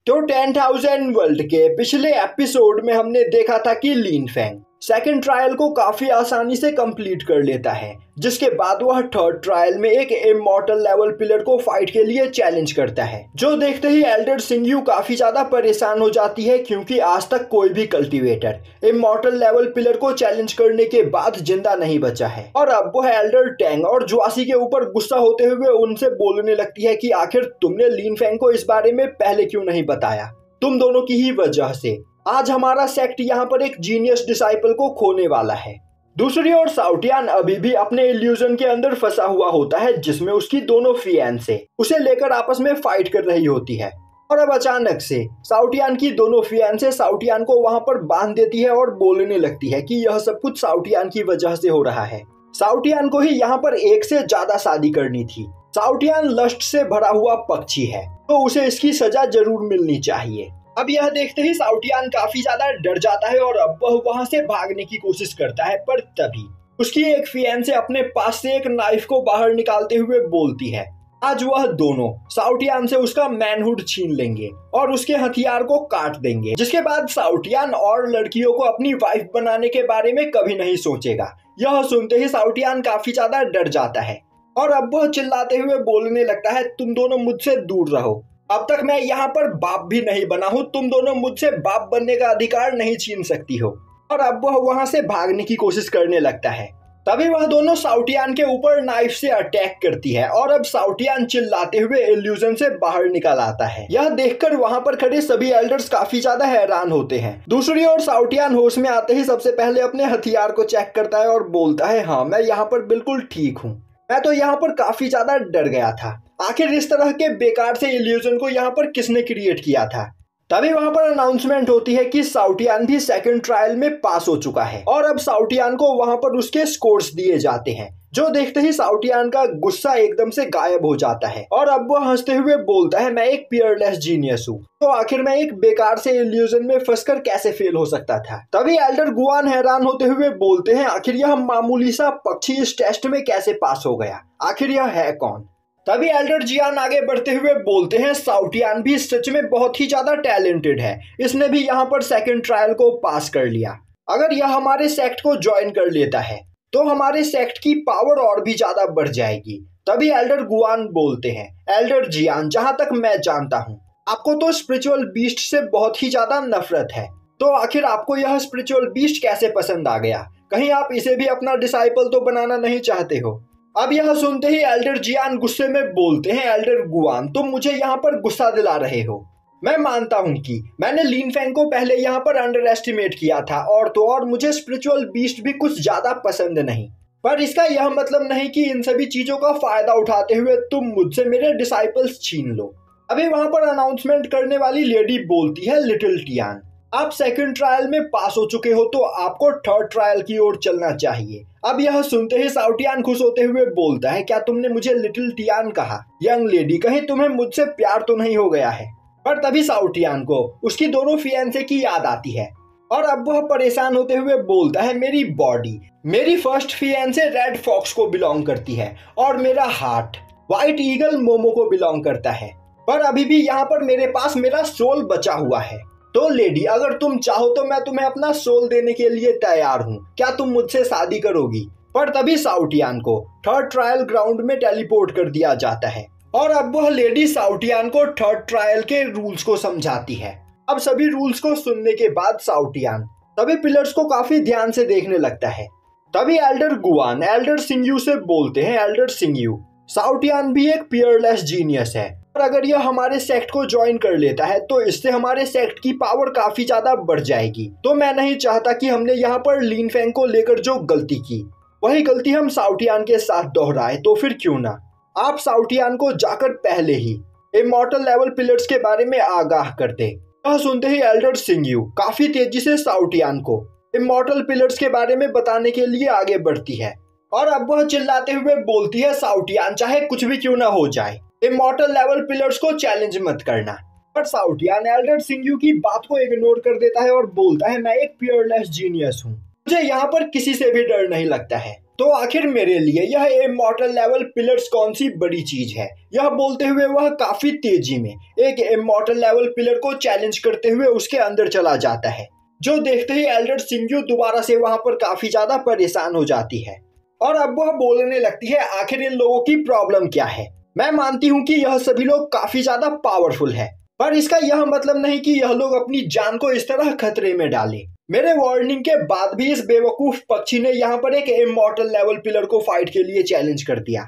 तो 10,000 वर्ल्ड के पिछले एपिसोड में हमने देखा था कि लिन फेंग सेकंड ट्रायल को काफी आसानी से कंप्लीट कर लेता है, जिसके बाद वह थर्ड ट्रायल में एक इमॉर्टल लेवल पिलर को फाइट के लिए चैलेंज करता है। जो देखते ही एल्डर सिंगयू काफी ज्यादा परेशान हो जाती है, क्योंकि आज तक कोई भी कल्टीवेटर इमॉर्टल लेवल पिलर को चैलेंज करने के बाद जिंदा नहीं बचा है। और अब वह एल्डर टैंग और ज्वासी के ऊपर गुस्सा होते हुए उनसे बोलने लगती है कि आखिर तुमने लिन फेंग को इस बारे में पहले क्यों नहीं बताया। तुम दोनों की ही वजह से आज हमारा सेक्ट यहाँ पर एक जीनियस डिसाइपल को खोने वाला है। दूसरी ओर साउटियान अभी भी अपने इल्यूजन के अंदर फंसा हुआ होता है, जिसमें उसकी दोनों फियांसे उसे लेकर आपस में फाइट कर रही होती है। और अब अचानक से साउटियान की दोनों फियांसे साउटियान को वहां पर बांध देती है और बोलने लगती है कि यह सब कुछ साउटियान की वजह से हो रहा है। साउटियान को ही यहाँ पर एक से ज्यादा शादी करनी थी। साउटियान लस्ट से भरा हुआ पक्षी है, तो उसे इसकी सजा जरूर मिलनी चाहिए। अब यह देखते ही साउटियान काफी ज्यादा डर जाता है और अब वह वहां से भागने की कोशिश करता है, पर तभी उसकी एक फियांसे अपने पास से एक नाइफ को बाहर निकालते हुए बोलती है आज वह दोनों साउटियान से उसका मैनहुड छीन लेंगे और उसके हथियार को काट देंगे, जिसके बाद साउटियान और लड़कियों को अपनी वाइफ बनाने के बारे में कभी नहीं सोचेगा। यह सुनते ही साउटियान काफी ज्यादा डर जाता है और अब वह चिल्लाते हुए बोलने लगता है तुम दोनों मुझसे दूर रहो, अब तक मैं यहाँ पर बाप भी नहीं बना हूँ, तुम दोनों मुझसे बाप बनने का अधिकार नहीं छीन सकती हो। और अब वह वहां से भागने की कोशिश करने लगता है। तभी वह दोनों साउटियान के ऊपर नाइफ से अटैक करती है और अब साउटियान चिल्लाते हुए इल्यूजन से बाहर निकल आता है। यह देखकर वहां पर खड़े सभी एल्डर्स काफी ज्यादा हैरान होते हैं। दूसरी ओर साउटियान होश में आते ही सबसे पहले अपने हथियार को चेक करता है और बोलता है हाँ मैं यहाँ पर बिल्कुल ठीक हूँ, मैं तो यहाँ पर काफी ज्यादा डर गया था। आखिर इस तरह के बेकार से इल्यूजन को यहाँ पर किसने क्रिएट किया था। तभी वहां पर अनाउंसमेंट होती है कि साउटियान भी सेकंड ट्रायल में पास हो चुका है और अब साउटियान को वहां पर उसके स्कोर्स दिए जाते हैं। जो देखते ही साउटियान का गुस्सा एकदम से गायब हो जाता है और अब वह हंसते हुए बोलता है मैं एक पियरलेस जीनियस हूँ, तो आखिर मैं एक बेकार से इल्यूजन में फंसकर कैसे फेल हो सकता था। तभी एल्डर गुआन हैरान होते हुए बोलते हैं आखिर यह मामूली सा पक्षी इस टेस्ट में कैसे पास हो गया, आखिर यह है कौन। तभी एल्डर जियान आगे बढ़ते हुए बोलते हैं साउटियान भी सच में बहुत ही ज्यादा टैलेंटेड है, इसने भी यहाँ पर सेकंड ट्रायल को पास कर लिया। अगर यह हमारे सेक्ट को ज्वाइन कर लेता है तो हमारे सेक्ट की पावर और भी ज्यादा बढ़ जाएगी। तभी एल्डर गुआन बोलते हैं एल्डर जियान जहां तक मैं जानता हूँ आपको तो स्पिरिचुअल बीस्ट से बहुत ही ज्यादा नफरत है, तो आखिर आपको यह स्पिरिचुअल बीस्ट कैसे पसंद आ गया, कहीं आप इसे भी अपना डिसाइपल तो बनाना नहीं चाहते हो। अब यह सुनते ही एल्डर जियान गुस्से में बोलते हैं एल्डर गुआन तुम मुझे यहाँ पर गुस्सा दिला रहे हो। मैं मानता हूँ कि मैंने लिन फेंग को पहले यहाँ पर अंडर एस्टिमेट किया था और तो और मुझे स्पिरिचुअल बीस्ट भी कुछ ज्यादा पसंद नहीं, पर इसका यह मतलब नहीं कि इन सभी चीजों का फायदा उठाते हुए तुम मुझसे मेरे डिसाइपल्स छीन लो। अभी वहां पर अनाउंसमेंट करने वाली लेडी बोलती है लिटिल टियान आप सेकंड ट्रायल में पास हो चुके हो तो आपको थर्ड ट्रायल की ओर चलना चाहिए। अब यह सुनते ही साउटियान खुश होते हुए बोलता है क्या तुमने मुझे लिटिल टियान कहा, यंग लेडी कहीं तुम्हें मुझसे प्यार तो नहीं हो गया है। पर तभी साउटियान को उसकी दोनों फियांसे की याद आती है और अब वह परेशान होते हुए बोलता है मेरी बॉडी मेरी फर्स्ट फियांसे रेड फॉक्स को बिलोंग करती है और मेरा हार्ट व्हाइट ईगल मोमो को बिलोंग करता है, पर अभी भी यहाँ पर मेरे पास मेरा सोल बचा हुआ है। तो लेडी अगर तुम चाहो तो मैं तुम्हें अपना सोल देने के लिए तैयार हूँ, क्या तुम मुझसे शादी करोगी। पर तभी साउटियान को थर्ड ट्रायल ग्राउंड में टेलीपोर्ट कर दिया जाता है और अब वह लेडी साउटियान को थर्ड ट्रायल के रूल्स को समझाती है। अब सभी रूल्स को सुनने के बाद साउटियान सभी पिलर्स को काफी ध्यान से देखने लगता है। तभी एल्डर गुआन एल्डर सिंगयू से बोलते हैं एल्डर सिंगयू साउटियान भी एक पियरलेस जीनियस है और अगर यह हमारे सेक्ट को ज्वाइन कर लेता है तो इससे हमारे सेक्ट की पावर काफी ज्यादा बढ़ जाएगी। तो मैं नहीं चाहता कि हमने यहाँ पर लिन फेंग को लेकर जो गलती की वही गलती हम साउटियान के साथ दोहराए, तो फिर क्यों ना आप साउटियान को जाकर पहले ही इमॉर्टल लेवल पिलर्स के बारे में आगाह कर दे। यह सुनते ही एल्डर सिंगयू काफी तेजी से साउटियान को इमॉर्टल पिलर्स के बारे में बताने के लिए आगे बढ़ती है और अब वह चिल्लाते हुए बोलती है साउटियान चाहे कुछ भी क्यों ना हो जाए इमॉर्टल लेवल पिलर्स को चैलेंज मत करना। पर साउटियान एल्डर सिंगयू की बात को इग्नोर कर देता है और बोलता है मैं एक पियरलेस जीनियस हूँ, मुझे यहाँ पर किसी से भी डर नहीं लगता है। तो आखिर मेरे लिए यह इमॉर्टल लेवल पिलर्स कौन सी बड़ी चीज है? यह बोलते हुए वह काफी तेजी में एक इमॉर्टल लेवल पिलर को चैलेंज करते हुए उसके अंदर चला जाता है, जो देखते ही एल्डर सिंग्यू दोबारा से वहां पर काफी ज्यादा परेशान हो जाती है और अब वह बोलने लगती है आखिर इन लोगों की प्रॉब्लम क्या है। मैं मानती हूँ कि यह सभी लोग काफी ज्यादा पावरफुल है, पर इसका यह मतलब नहीं कि यह लोग अपनी जान को इस तरह खतरे में डालें। मेरे वार्निंग के बाद भी इस बेवकूफ पक्षी ने यहाँ पर एक इमॉर्टल लेवल पिलर को फाइट के लिए चैलेंज कर दिया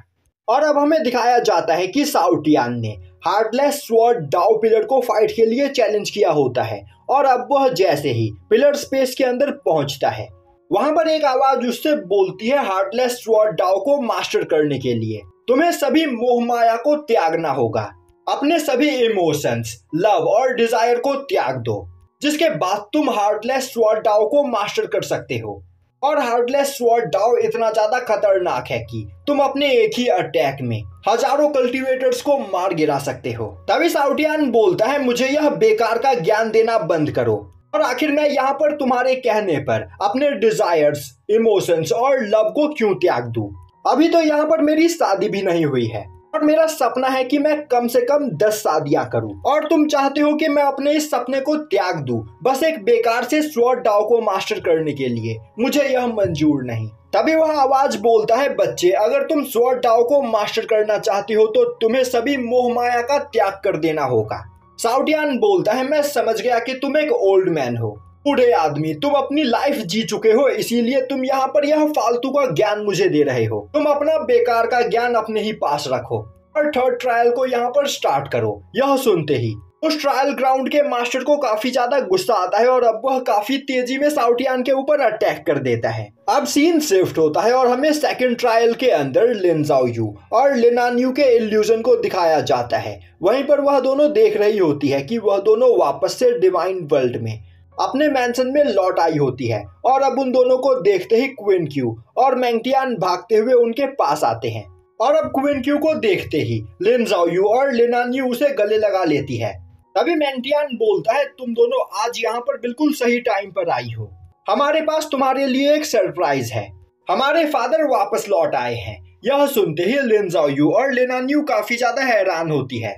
और अब हमें दिखाया जाता है कि साउटियान ने हार्टलेस स्वॉर्ड डाओ पिलर को फाइट के लिए चैलेंज किया होता है और अब वह जैसे ही पिलर स्पेस के अंदर पहुंचता है, वहां पर एक आवाज उससे बोलती है हार्टलेस स्वॉर्ड डाओ को मास्टर करने के लिए तुम्हें सभी मोह माया को त्यागना होगा, अपने सभी इमोशंस, लव और डिजायर को त्याग दो, जिसके बाद तुम हार्टलेस स्वॉर्ड डाओ को मास्टर कर सकते हो। और हार्टलेस स्वॉर्ड डाओ इतना ज्यादा खतरनाक है कि तुम अपने एक ही अटैक में हजारों कल्टीवेटर्स को मार गिरा सकते हो। तभी साउटियान बोलता है मुझे यह बेकार का ज्ञान देना बंद करो और आखिर मैं यहाँ पर तुम्हारे कहने पर अपने डिजायर्स, इमोशंस और लव को क्यों त्याग दूं? अभी तो यहाँ पर मेरी शादी भी नहीं हुई है और मेरा सपना है कि मैं कम से कम 10 शादियां करूं और तुम चाहते हो कि मैं अपने इस सपने को त्याग दूं बस एक बेकार से स्वॉर्ड डाओ को मास्टर करने के लिए? मुझे यह मंजूर नहीं। तभी वह आवाज बोलता है बच्चे, अगर तुम स्वॉर्ड डाओ को मास्टर करना चाहते हो तो तुम्हें सभी मोह माया का त्याग कर देना होगा। साउटियान बोलता है मैं समझ गया कि तुम एक ओल्ड मैन हो, बूढ़े आदमी, तुम अपनी लाइफ जी चुके हो, इसीलिए तुम यहाँ पर यह फालतू का ज्ञान मुझे दे रहे हो। तुम अपना बेकार का ज्ञान अपने ही पास रखो और थर्ड ट्रायल को यहाँ पर स्टार्ट करो। यह सुनते ही उस ट्रायल ग्राउंड के मास्टर को काफी ज्यादा गुस्सा आता है और अब वह काफी तेजी में साउटियान के ऊपर अटैक कर देता है। अब सीन शिफ्ट होता है और हमें सेकंड ट्रायल के अंदर लिन ज़ाओयू और लिनान्यू के इल्यूजन को दिखाया जाता है। वहीं पर वह दोनों देख रही होती है कि वह दोनों वापस से डिवाइन वर्ल्ड में अपने मैंशन में लौट आई होती है और अब उन दोनों को देखते ही क्वीन क्यू और मैंगटियान भागते हुए उनके पास आते हैं और अब क्वीन क्यू को देखते ही लिन ज़ाओयू और लिनान्यू उसे गले लगा लेती है। तभी मैंगटियान बोलता है तुम दोनों आज यहाँ पर बिल्कुल सही टाइम पर आई हो, हमारे पास तुम्हारे लिए एक सरप्राइज है, हमारे फादर वापस लौट आए हैं। यह सुनते ही लिन ज़ाओयू और लिनान्यू काफी ज्यादा हैरान होती है।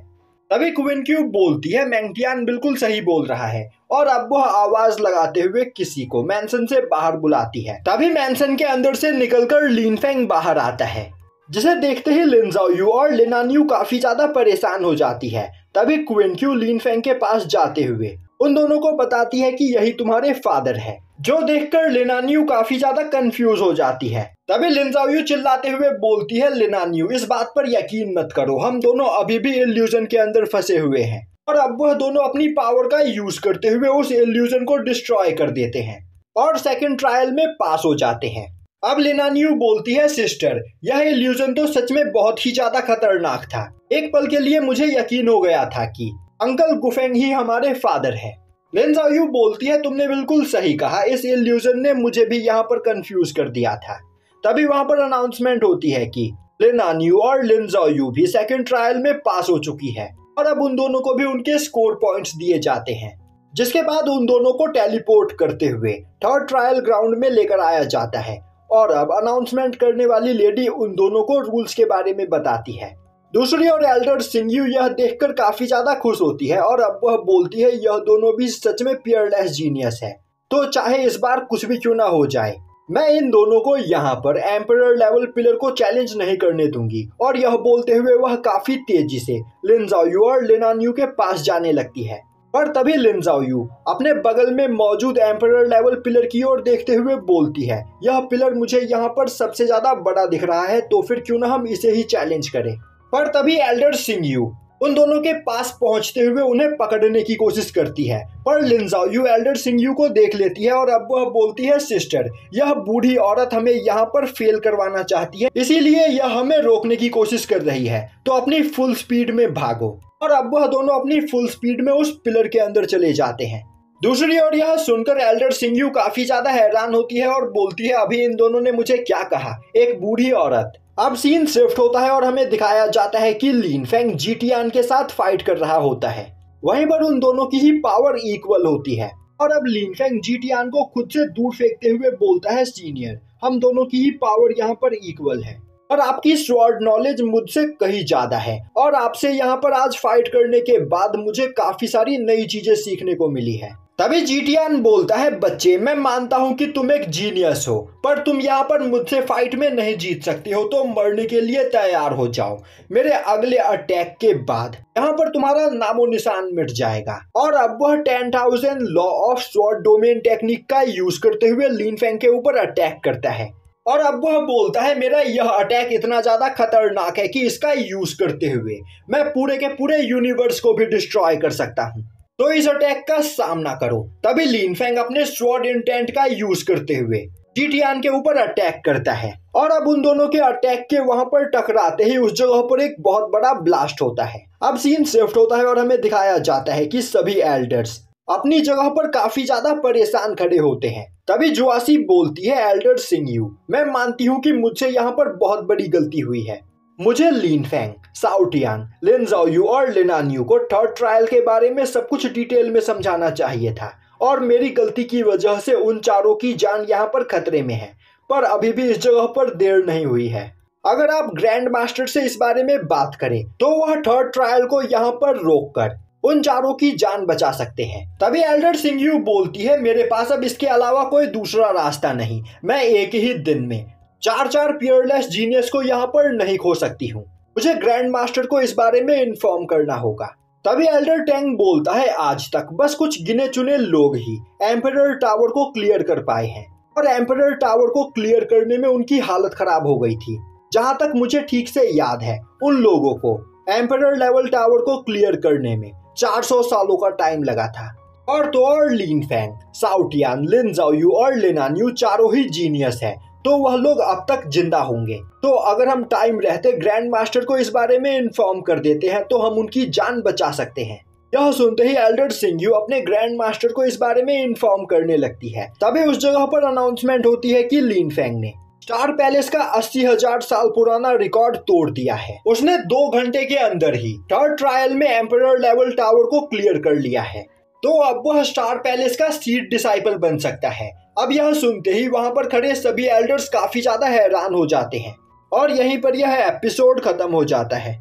तभी क्वीन क्यू बोलती है मैंगटियान बिल्कुल सही बोल रहा है और अब वह आवाज लगाते हुए किसी को मैंशन से बाहर बुलाती है। तभी मैंशन के अंदर से निकलकर लिन फेंग बाहर आता है, जिसे देखते ही लिन ज़ाओयू और लिनान्यू काफी ज्यादा परेशान हो जाती है। तभी क्वीन क्यू लिन फेंग के पास जाते हुए उन दोनों को बताती है कि यही तुम्हारे फादर है, जो देखकर लिनान्यू काफी ज्यादा कंफ्यूज हो जाती है। तभी लिन ज़ाओयू चिल्लाते हुए बोलती है लिनान्यू इस बात पर यकीन मत करो, हम दोनों अभी भी इल्यूजन के अंदर फंसे हुए हैं। और अब वह दोनों अपनी पावर का यूज करते हुए उस इल्यूजन को डिस्ट्रॉय कर देते हैं और सेकंड ट्रायल में पास हो जाते हैं। अब लिनान्यू बोलती है सिस्टर, यह इल्यूजन तो सच में बहुत ही ज्यादा खतरनाक था। एक पल के लिए मुझे यकीन हो गया था कि अंकल गुफेंग ही हमारे फादर है। लिन ज़ाओयू बोलती है तुमने बिल्कुल सही कहा, इस इल्यूजन ने मुझे भी यहाँ पर कंफ्यूज कर दिया था। तभी वहां पर अनाउंसमेंट होती है कि लिनान्यू और लिन ज़ाओयू भी सेकंड ट्रायल में पास हो चुकी है और अब उन दोनों को भी उनके स्कोर पॉइंट्स दिए जाते हैं, जिसके बाद उन दोनों को टेलीपोर्ट करते हुए थर्ड ट्रायल ग्राउंड में लेकर आया जाता है और अब अनाउंसमेंट करने वाली लेडी उन दोनों को रूल्स के बारे में बताती है। दूसरी ओर एल्डर सिंग्यू यह देखकर काफी ज्यादा खुश होती है और अब वह बोलती है यह दोनों भी सच में पियरलेस जीनियस है, तो चाहे इस बार कुछ भी क्यों ना हो जाए, मैं इन दोनों को यहाँ पर एम्परर लेवल पिलर को चैलेंज नहीं करने दूंगी। और यह बोलते हुए वह काफी तेजी से लिन ज़ाओयू और लिनान्यू के पास जाने लगती है। पर तभी लिन ज़ाओयू अपने बगल में मौजूद एम्परर लेवल पिलर की ओर देखते हुए बोलती है यह पिलर मुझे यहाँ पर सबसे ज्यादा बड़ा दिख रहा है, तो फिर क्यों ना हम इसे ही चैलेंज करें। पर तभी एल्डर सिंग्यू उन दोनों के पास पहुंचते हुए उन्हें पकड़ने की कोशिश करती है, पर लिन ज़ाओयू एल्डर सिंग्यू को देख लेती है और अब वह बोलती है सिस्टर, यह बूढ़ी औरत हमें यहाँ पर फेल करवाना चाहती है, इसीलिए यह हमें रोकने की कोशिश कर रही है, तो अपनी फुल स्पीड में भागो। और अब वह दोनों अपनी फुल स्पीड में उस पिलर के अंदर चले जाते हैं। दूसरी ओर यह सुनकर एल्डर सिंग्यू काफी ज्यादा हैरान होती है और बोलती है अभी इन दोनों ने मुझे क्या कहा, एक बूढ़ी औरत। अब सीन शिफ्ट होता है और हमें दिखाया जाता है कि लिन फेंग जीटियान के साथ फाइट कर रहा होता है। वहीं पर उन दोनों की ही पावर इक्वल होती है और अब लिनफेंग जीटियान को खुद से दूर फेंकते हुए बोलता है, सीनियर, हम दोनों की ही पावर यहाँ पर इक्वल है और आपकी स्वॉर्ड नॉलेज मुझसे कहीं ज्यादा है और आपसे यहाँ पर आज फाइट करने के बाद मुझे काफी सारी नई चीजें सीखने को मिली है। तभी जीटियान बोलता है, बच्चे, मैं मानता हूँ कि तुम एक जीनियस हो, पर तुम यहाँ पर मुझसे फाइट में नहीं जीत सकते हो, तो मरने के लिए तैयार हो जाओ। मेरे अगले अटैक के बाद यहाँ पर तुम्हारा नामो निशान मिट जाएगा। और अब वह 10,000 law of sword domain technique का यूज करते हुए लिनफेंग के ऊपर अटैक करता है और अब वह बोलता है, मेरा यह अटैक इतना ज्यादा खतरनाक है कि इसका यूज करते हुए मैं पूरे के पूरे यूनिवर्स को भी डिस्ट्रॉय कर सकता हूँ, तो इस अटैक का सामना करो। तभी लिनफेंग अपने स्वॉर्ड इंटेंट का यूज करते हुए जीटियान के ऊपर अटैक करता है और अब उन दोनों के अटैक के वहां पर टकराते ही उस जगह पर एक बहुत बड़ा ब्लास्ट होता है। अब सीन शिफ्ट होता है और हमें दिखाया जाता है कि सभी एल्डर्स अपनी जगह पर काफी ज्यादा परेशान खड़े होते हैं। तभी जुआसी बोलती है, एल्डर सिंगयू, मैं मानती हूँ कि मुझसे यहाँ पर बहुत बड़ी गलती हुई है। मुझे लिनफेंग, शाओटियान, लिन ज़ाओयू और लिनान्यू को थर्ड ट्रायल के बारे में सब कुछ डिटेल में समझाना चाहिए था और मेरी गलती की वजह से उन चारों की जान यहाँ पर खतरे में है, पर अभी भी इस जगह पर देर नहीं हुई है। अगर आप ग्रैंड मास्टर से इस बारे में बात करें तो वह थर्ड ट्रायल को यहाँ पर रोककर उन चारों की जान बचा सकते हैं। तभी एल्डर सिंगयू बोलती है, मेरे पास अब इसके अलावा कोई दूसरा रास्ता नहीं, मैं एक ही दिन में 4 पियरलेस जीनियस को यहाँ पर नहीं खो सकती हूँ, मुझे ग्रैंड मास्टर को इस बारे में इन्फॉर्म करना होगा। तभी एल्डर टेंग बोलता है, आज तक बस कुछ गिने चुने लोग ही एम्परर टावर को क्लियर कर पाए हैं और एम्परर टावर को क्लियर करने में उनकी हालत खराब हो गई थी। जहाँ तक मुझे ठीक से याद है, उन लोगों को एम्परर लेवल टावर को क्लियर करने में 400 सालों का टाइम लगा था। और तो और लिनफेंग, शाओटियान, लिन ज़ाओयू और लिनान्यू चारों ही जीनियस है, तो वह लोग अब तक जिंदा होंगे। तो अगर हम टाइम रहते ग्रैंड मास्टर को इस बारे में इन्फॉर्म कर देते हैं तो हम उनकी जान बचा सकते हैं। यह सुनते ही एल्डर सिंगयू अपने ग्रैंड मास्टर को इस बारे में इन्फॉर्म करने लगती है। तभी उस जगह पर अनाउंसमेंट होती है कि लिनफेंग ने स्टार पैलेस का 80,000 साल पुराना रिकॉर्ड तोड़ दिया है। उसने 2 घंटे के अंदर ही थर्ड ट्रायल में एम्परर लेवल टावर को क्लियर कर लिया है, तो अब वह स्टार पैलेस का सीड डिसाइपल बन सकता है। अब यह सुनते ही वहां पर खड़े सभी एल्डर्स काफी ज्यादा हैरान हो जाते हैं और यहीं पर यह एपिसोड खत्म हो जाता है।